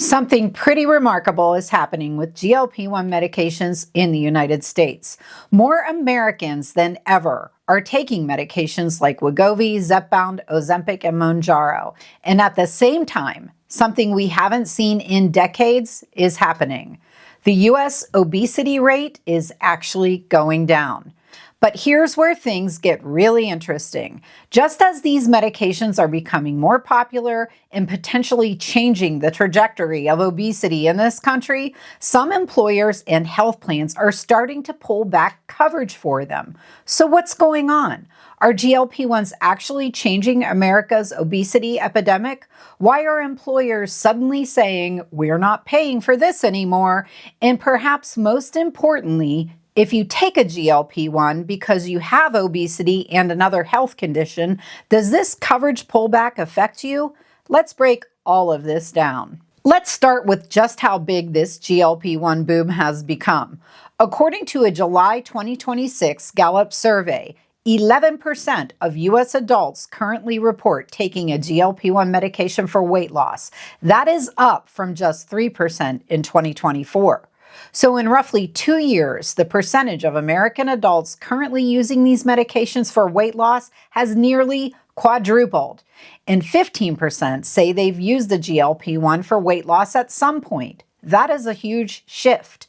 Something pretty remarkable is happening with GLP-1 medications in the United States. More Americans than ever are taking medications like Wegovy, Zepbound, Ozempic, and Mounjaro. And at the same time, something we haven't seen in decades is happening. The U.S. obesity rate is actually going down. But here's where things get really interesting. Just as these medications are becoming more popular and potentially changing the trajectory of obesity in this country, some employers and health plans are starting to pull back coverage for them. So what's going on? Are GLP-1s actually changing America's obesity epidemic? Why are employers suddenly saying, we're not paying for this anymore? And perhaps most importantly, if you take a GLP-1 because you have obesity and another health condition, does this coverage pullback affect you? Let's break all of this down. Let's start with just how big this GLP-1 boom has become. According to a July 2026 Gallup survey, 11% of U.S. adults currently report taking a GLP-1 medication for weight loss. That is up from just 3% in 2024. So in roughly 2 years, the percentage of American adults currently using these medications for weight loss has nearly quadrupled. And 15% say they've used the GLP-1 for weight loss at some point. That is a huge shift.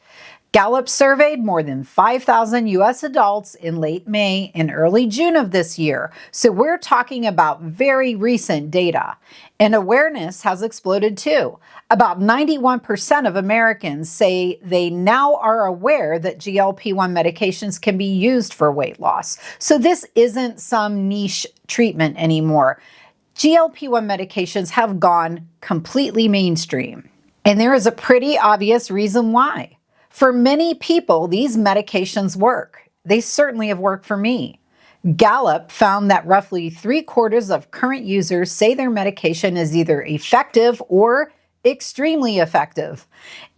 Gallup surveyed more than 5,000 U.S. adults in late May and early June of this year. So we're talking about very recent data. And awareness has exploded too. About 91% of Americans say they now are aware that GLP-1 medications can be used for weight loss. So this isn't some niche treatment anymore. GLP-1 medications have gone completely mainstream. And there is a pretty obvious reason why. For many people, these medications work. They certainly have worked for me. Gallup found that roughly 3/4 of current users say their medication is either effective or extremely effective.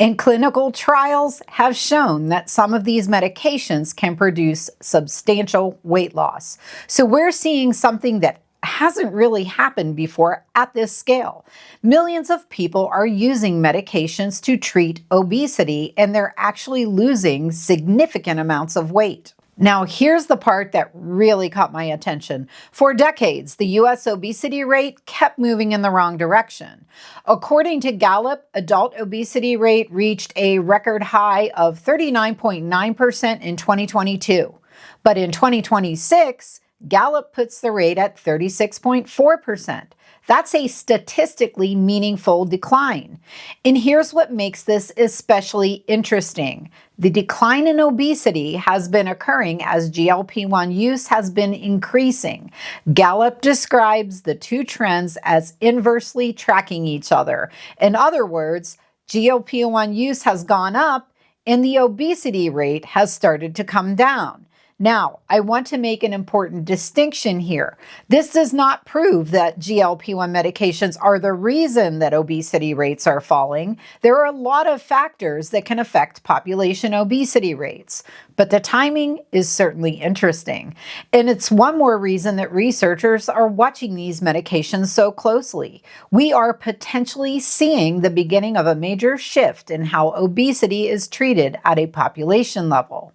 And clinical trials have shown that some of these medications can produce substantial weight loss. So we're seeing something that hasn't really happened before at this scale. Millions of people are using medications to treat obesity, and they're actually losing significant amounts of weight. Now, here's the part that really caught my attention. For decades, the U.S. obesity rate kept moving in the wrong direction. According to Gallup, adult obesity rate reached a record high of 39.9% in 2022. But in 2026, Gallup puts the rate at 36.4%. That's a statistically meaningful decline. And here's what makes this especially interesting. The decline in obesity has been occurring as GLP-1 use has been increasing. Gallup describes the two trends as inversely tracking each other. In other words, GLP-1 use has gone up and the obesity rate has started to come down. Now, I want to make an important distinction here. This does not prove that GLP-1 medications are the reason that obesity rates are falling. There are a lot of factors that can affect population obesity rates, but the timing is certainly interesting. And it's one more reason that researchers are watching these medications so closely. We are potentially seeing the beginning of a major shift in how obesity is treated at a population level.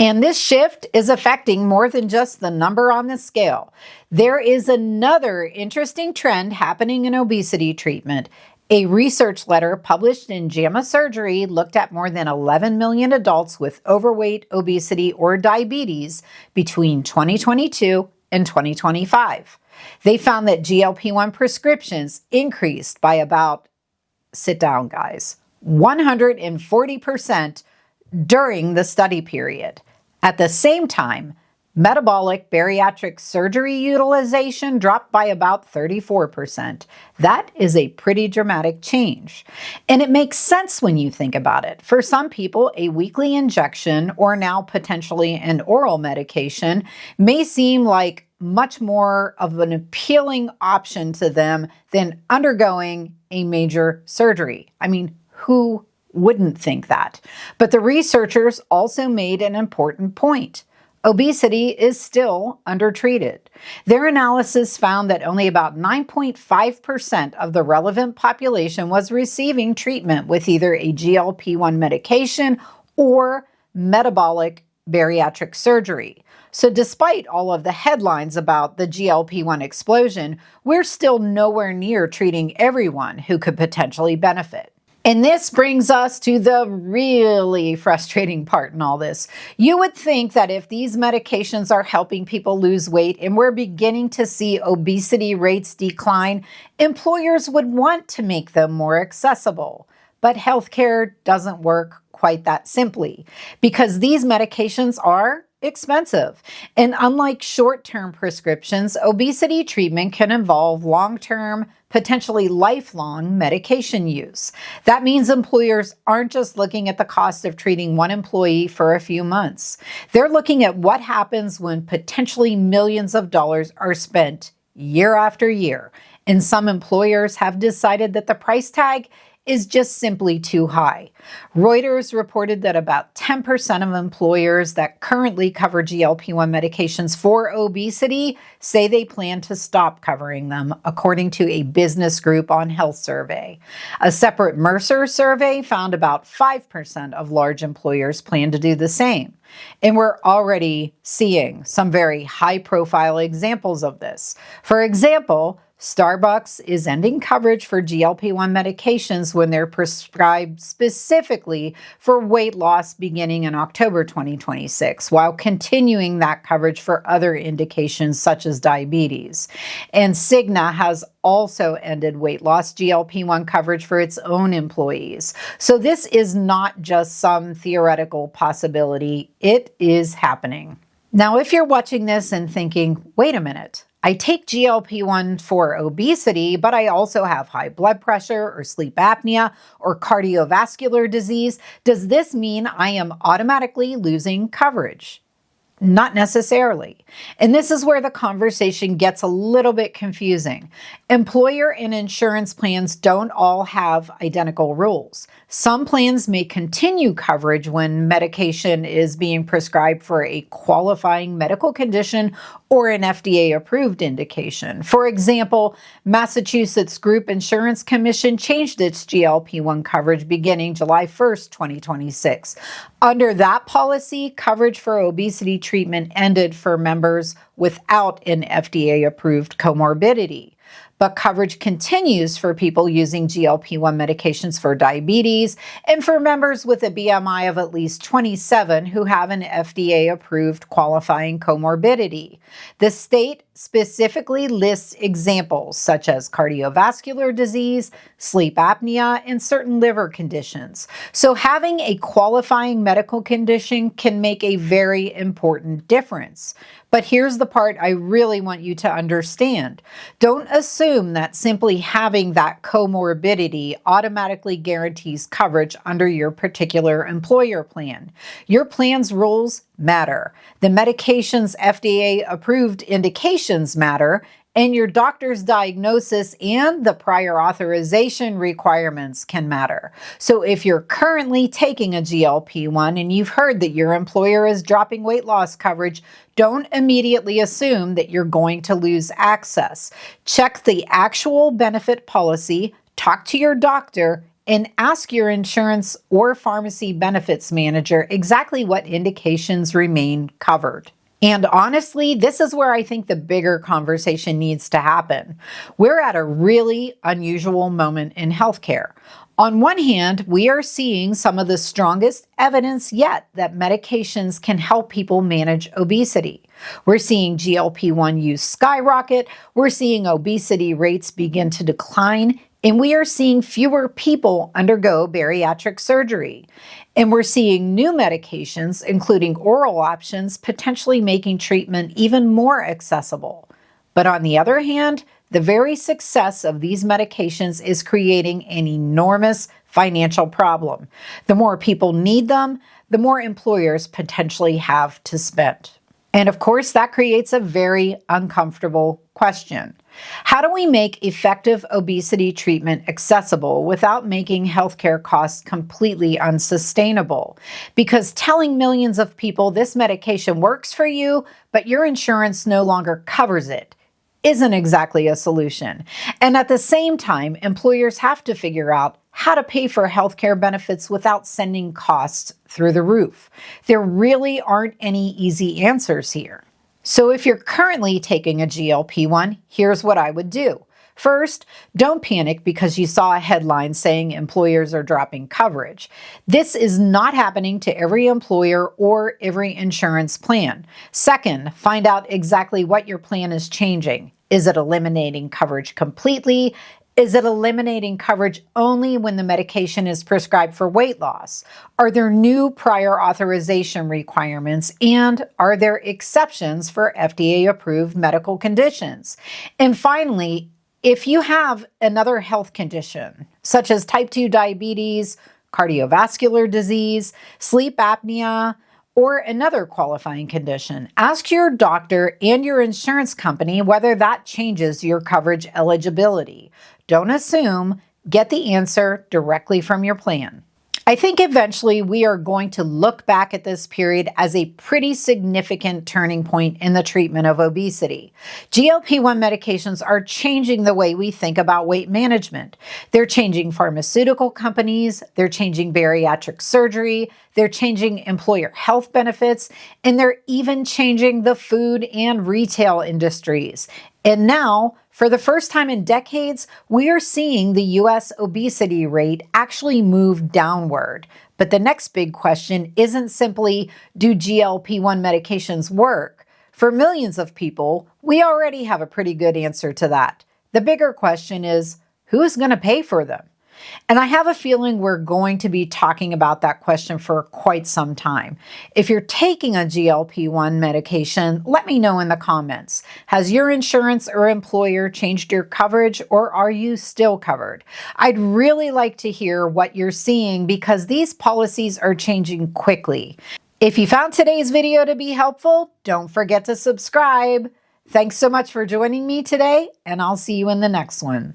And this shift is affecting more than just the number on the scale. There is another interesting trend happening in obesity treatment. A research letter published in JAMA Surgery looked at more than 11 million adults with overweight, obesity, or diabetes between 2022 and 2025. They found that GLP-1 prescriptions increased by about, sit down guys, 140% during the study period. At the same time, metabolic bariatric surgery utilization dropped by about 34%. That is a pretty dramatic change. And it makes sense when you think about it. For some people, a weekly injection or now potentially an oral medication may seem like much more of an appealing option to them than undergoing a major surgery. I mean, who wouldn't think that? But the researchers also made an important point. obesity is still undertreated. Their analysis found that only about 9.5% of the relevant population was receiving treatment with either a GLP-1 medication or metabolic bariatric surgery. So despite all of the headlines about the GLP-1 explosion, we're still nowhere near treating everyone who could potentially benefit. And this brings us to the really frustrating part in all this. You would think that if these medications are helping people lose weight and we're beginning to see obesity rates decline, employers would want to make them more accessible. But healthcare doesn't work quite that simply because these medications are expensive. And unlike short-term prescriptions, obesity treatment can involve long-term, potentially lifelong medication use. That means employers aren't just looking at the cost of treating one employee for a few months. They're looking at what happens when potentially millions of dollars are spent year after year. And some employers have decided that the price tag is just simply too high. Reuters reported that about 10% of employers that currently cover GLP-1 medications for obesity say they plan to stop covering them, according to a Business Group on Health survey. A separate Mercer survey found about 5% of large employers plan to do the same. And we're already seeing some very high-profile examples of this. For example, Starbucks is ending coverage for GLP-1 medications when they're prescribed specifically for weight loss beginning in October 2026, while continuing that coverage for other indications such as diabetes. And Cigna has also ended weight loss GLP-1 coverage for its own employees. So this is not just some theoretical possibility, it is happening. Now, if you're watching this and thinking, wait a minute, I take GLP-1 for obesity, but I also have high blood pressure or sleep apnea or cardiovascular disease. Does this mean I am automatically losing coverage? Not necessarily. And this is where the conversation gets a little bit confusing. Employer and insurance plans don't all have identical rules. Some plans may continue coverage when medication is being prescribed for a qualifying medical condition or an FDA-approved indication. For example, Massachusetts Group Insurance Commission changed its GLP-1 coverage beginning July 1st, 2026. Under that policy, coverage for obesity treatment ended for members without an FDA-approved comorbidity. But coverage continues for people using GLP-1 medications for diabetes and for members with a BMI of at least 27 who have an FDA-approved qualifying comorbidity. The state specifically lists examples such as cardiovascular disease, sleep apnea, and certain liver conditions. So having a qualifying medical condition can make a very important difference. But here's the part I really want you to understand. Don't assume that simply having that comorbidity automatically guarantees coverage under your particular employer plan. Your plan's rules matter. The medication's FDA-approved indications matter, and your doctor's diagnosis and the prior authorization requirements can matter. So if you're currently taking a GLP-1 and you've heard that your employer is dropping weight loss coverage, don't immediately assume that you're going to lose access. Check the actual benefit policy, talk to your doctor, and ask your insurance or pharmacy benefits manager exactly what indications remain covered. And honestly, this is where I think the bigger conversation needs to happen. We're at a really unusual moment in healthcare. On one hand, we are seeing some of the strongest evidence yet that medications can help people manage obesity. We're seeing GLP-1 use skyrocket, we're seeing obesity rates begin to decline, and we are seeing fewer people undergo bariatric surgery. And we're seeing new medications, including oral options, potentially making treatment even more accessible. But on the other hand, the very success of these medications is creating an enormous financial problem. The more people need them, the more employers potentially have to spend. And of course, that creates a very uncomfortable question. How do we make effective obesity treatment accessible without making healthcare costs completely unsustainable? Because telling millions of people this medication works for you, but your insurance no longer covers it, isn't exactly a solution. And at the same time, employers have to figure out how to pay for healthcare benefits without sending costs through the roof. There really aren't any easy answers here. So if you're currently taking a GLP-1, here's what I would do. First, don't panic because you saw a headline saying employers are dropping coverage. This is not happening to every employer or every insurance plan. Second, find out exactly what your plan is changing. Is it eliminating coverage completely? Is it eliminating coverage only when the medication is prescribed for weight loss? Are there new prior authorization requirements? And are there exceptions for FDA-approved medical conditions? And finally, if you have another health condition, such as type 2 diabetes, cardiovascular disease, sleep apnea, or another qualifying condition, ask your doctor and your insurance company whether that changes your coverage eligibility. Don't assume, get the answer directly from your plan. I think eventually we are going to look back at this period as a pretty significant turning point in the treatment of obesity. GLP-1 medications are changing the way we think about weight management. They're changing pharmaceutical companies, they're changing bariatric surgery, they're changing employer health benefits, and they're even changing the food and retail industries. And now, for the first time in decades, we are seeing the U.S. obesity rate actually move downward. But the next big question isn't simply, do GLP-1 medications work? For millions of people, we already have a pretty good answer to that. The bigger question is, who's going to pay for them? And I have a feeling we're going to be talking about that question for quite some time. If you're taking a GLP-1 medication, let me know in the comments. Has your insurance or employer changed your coverage, or are you still covered? I'd really like to hear what you're seeing because these policies are changing quickly. If you found today's video to be helpful, don't forget to subscribe. Thanks so much for joining me today, and I'll see you in the next one.